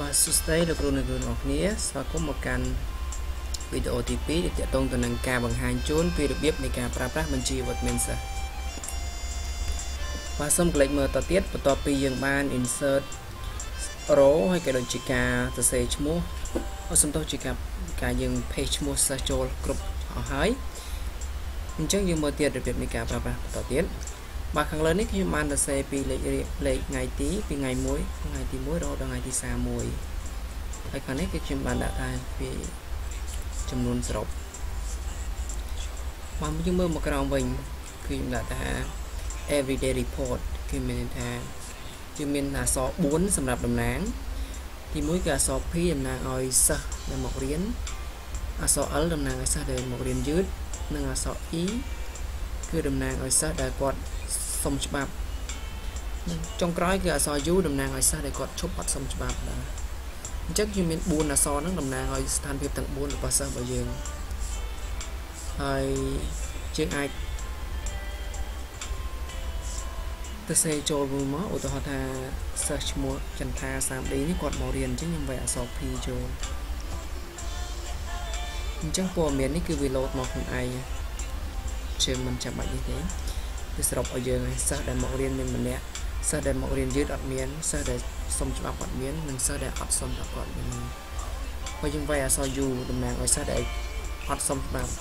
បាទសួស្តីលោកគ្រូអ្នកគ្រូទាំងអស់គ្នាស្វាគមន៍មកកាន់វីដេអូទី2ដែលទាក់ទងទៅនឹងការបង្ហាញជូនពីរបៀបនៃការប្រើប្រាស់បញ្ជី Wordman សិស្សបាទសូមកុំមើលតទៀតបន្ទាប់ពីយើងបាន insert row ហើយក៏ដូចជាការសរសេរឈ្មោះសំដៅជាការយើង paste ឈ្មោះសិស្សចូលគ្រប់អស់ហើយអញ្ចឹងយើងមើលទៀតរបៀបនៃការប្រើប្រាស់បន្តទៀតបាទខាងលើនេះខ្ញុំបានសរសេរពីលេខថ្ងៃទីពីថ្ងៃទី1រហូតដល់ថ្ងៃទី31ហើយខាងនេះគឺខ្ញុំបានដាក់ថាពីចំនួនសរុបបាទយើងមើលមកក្រោមវិញគឺខ្ញុំដាក់ថា everyday report គឺមានថាយើងមានអក្សរ4សម្រាប់តំណាងទី1គឺអក្សរ P តំណាងឲ្យសិស្សដែលមករៀនអក្សរ L តំណាងឲ្យសិស្សដែលមករៀនយឺតនិងអក្សរ E គឺតំណាងឲ្យសិស្សដែលគាត់សុំច្បាប់ចុងក្រោយគឺអក្សរ U តំណាងឲ្យសិស្សដែលគាត់ឈប់អត់សុំច្បាប់ដែរអញ្ចឹងគឺមាន4អក្សរហ្នឹងតំណាងឲ្យស្ថានភាពទាំង4របស់សិស្សរបស់យើងហើយយើងអាចទៅសេចូលមកឧទាហរណ៍ថាសិស្សឈ្មោះចន្ទថា 3D នេះគាត់មករៀនអញ្ចឹងខ្ញុំវាយអក្សរ P ចូលអញ្ចឹងព័ត៌មាននេះគឺវា load មកខ្លួនឯងជាមិនចាំបាច់នេះទេវាសរុបឲ្យយើងឲ្យសិស្សដែលមករៀនមានម្នាក់សិស្សដែលមករៀនយឺតអត់មានសិស្សដែលសុំច្បាប់អត់មាននិងសិស្សដែលអត់សុំច្បាប់គាត់មានហើយយើងវាយអក្សរ U តំណាងឲ្យសិស្សដែលអត់សុំច្បាប់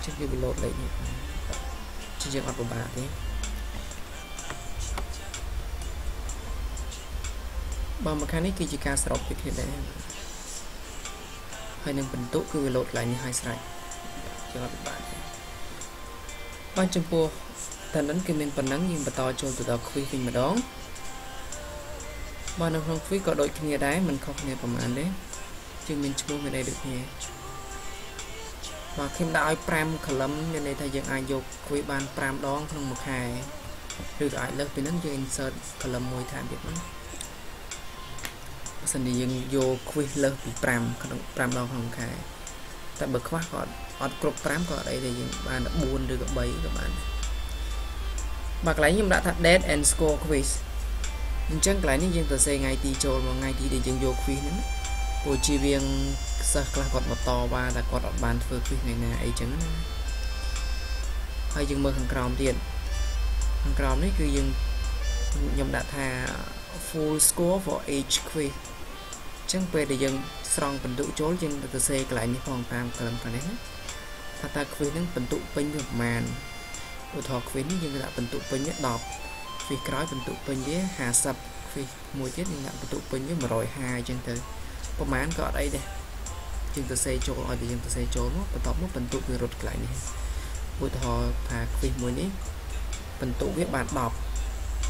ជិះវា load លេខនេះជាយើងអត់ពិបាកទេបើមកខាងនេះគឺជាការសរុបពីគ្នាដែរហើយនឹងបន្ទុកគឺវា load កន្លែងនេះឲ្យស្រេចជាអត់ពិបាកទេបានចំពោះតើនឹងគឺមានប៉ុណ្ណឹងយើងបន្តចូលទៅដល់ quiz វិញម្ដងបាទនៅក្នុង quiz ក៏ដូចគ្នាដែរមិនខុសគ្នាប្រហែលទេយើងមានឈ្មោះមានអីដូចគ្នាបាទខ្ញុំដាក់ឲ្យ5 column មានន័យថាយើងអាចយក quiz បាន5ដងក្នុងមួយខែឬក៏អាចលើសពីហ្នឹងយើង insert column មួយថែមទៀតហ្នឹងបើសិនជាយើងយក quiz លើសពី5ក្នុង5ដងក្នុងខែតែបើខ្វះក៏អត់គ្រប់5ក៏អត់អីទេយើងបាន4ឬក៏3ក៏បានបាទកន្លែងខ្ញុំដាក់ថា date and score quiz អញ្ចឹងកន្លែងនេះយើងទៅសេថ្ងៃទីចូលមកថ្ងៃទីដែលយើងយក quiz ហ្នឹងព្រោះជាវាងសិស្សខ្លះគាត់មកតវ៉ាតែគាត់អត់បានធ្វើ quiz ថ្ងៃណាអីចឹងណាហើយយើងមើលខាងក្រោមទៀតខាងក្រោមនេះគឺយើងខ្ញុំដាក់ថា full score for each quiz អញ្ចឹងពេលដែលយើងស្រង់បន្ទុកចូលយើងទៅសេកន្លែងនេះផងតាម column ខាងនេះណាថាតើ quiz ហ្នឹងបន្ទុកពេញវាប្រមាណឧទាហរណ៍ quiz នេះយើងដាក់បន្ទុកពេញវា10 quiz ក្រោយបន្ទុកពេញវា50 quiz មួយទៀតយើងដាក់បន្ទុកពេញវា150អញ្ចឹងទៅប្រមាណក៏អត់អីដែរយើងទៅសេចូលឲ្យតែយើងទៅសេចូលមកបន្ទាប់មកបន្ទុកវារត់កន្លែងនេះឧទាហរណ៍ថា quiz មួយនេះបន្ទុកវាបាន10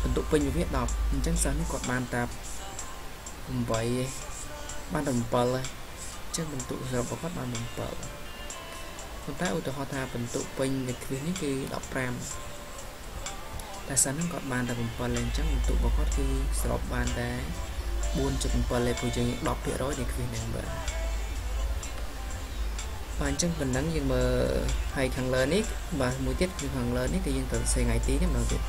បន្ទុកពេញវា10អញ្ចឹងសិស្សនេះគាត់បានតែ8ឯងបានតែ7ឯងអញ្ចឹងបន្ទុកសរុបរបស់គាត់បាន7ប៉ុន្តែឧទាហរណ៍ថាបន្ទុកពេញនៃ quiz នេះគឺ15តែសិស្សហ្នឹងគាត់បានតែ7ឯងអញ្ចឹងបន្ទុករបស់គាត់គឺសរុបបានតែ 4.7 លេខព្រោះយើង 10% នៃ quiz ហ្នឹងបាទអញ្ចឹងប៉ុណ្ណឹងយើងមើលហើយខាងលើនេះបាទមួយទៀតគឺខាងលើនេះគឺយើងត្រូវសរសេរថ្ងៃទីនេះម្ដងទៀត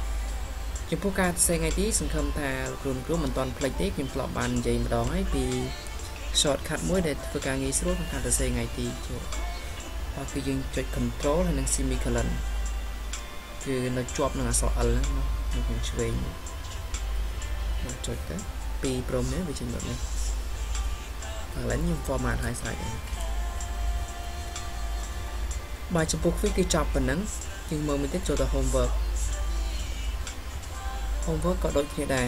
ចំពោះការសរសេរថ្ងៃទីសង្ឃឹមថាគ្រូមិនទាន់ភ្លេចទេខ្ញុំធ្លាប់បាននិយាយម្ដងហើយពី shortcut មួយដែលធ្វើការងាយស្រួលក្នុងការសរសេរថ្ងៃទីចូលបាទគឺយើងចុច control ហើយនឹង semicolon គឺនៅជាប់នឹងអក្សរ L ហ្នឹងនៅខាងឆ្វេងមកចុចទៅពីព្រមនេះវាចេញមកនេះឥឡូវខ្ញុំ format ឲ្យស្រេចហើយបាទចំពោះ quiz គឺចប់ប៉ុណ្ណឹងយើងមើលមួយទៀតចូលទៅ homework ក៏ដូចគ្នាដែរ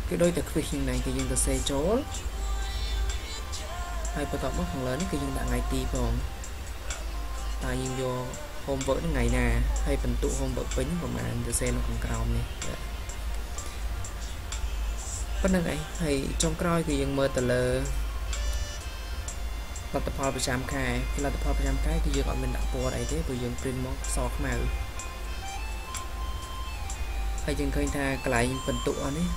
គឺដូចតែ quiz យ៉ាងណាគឺយើងទៅសេចូលហើយបន្ទាប់មកខាងលើនេះគឺយើងដាក់ថ្ងៃទីផងតែយើងយក homework ថ្ងៃណាហើយបន្ទុក homework ពេញប្រហែលទៅសេនៅខាងក្រោមនេះប៉ុណ្្នឹងឯងហើយចុងក្រោយគឺយើងមើលទៅលើលទ្ធផលប្រចាំខែលទ្ធផលប្រចាំខែគឺយើងអត់មានដាក់ពណ៌អីទេព្រោះយើង print មកសខ្មៅហើយយើងឃើញថាកន្លែងបន្ទុកអស់នេះ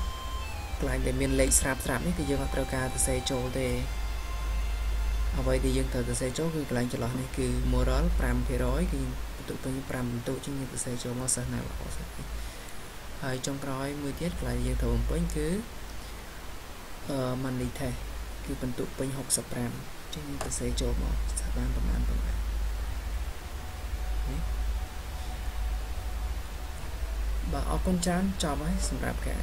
កន្លែងដែលមានលេខស្រាប់នេះគឺយើងអត់ត្រូវការទៅសេចូលទេអ្វីដែលយើងត្រូវទៅសេចូលគឺកន្លែងចន្លោះនេះគឺ moral 5% គឺបន្ទុកពេញ5បន្ទុកជាងយើងទៅសេចូលមកសិស្សណាល្អសិស្ស ហើយចុងក្រោយមួយទៀតកន្លែងយើងត្រូវបំពេញគឺmoney test គឺបន្ទុកពេញ65ចឹងយើងទៅសេចូលមកស្ថាប័នប្រមាណបាទអរគុណច្រើនចប់ហើយសម្រាប់ការ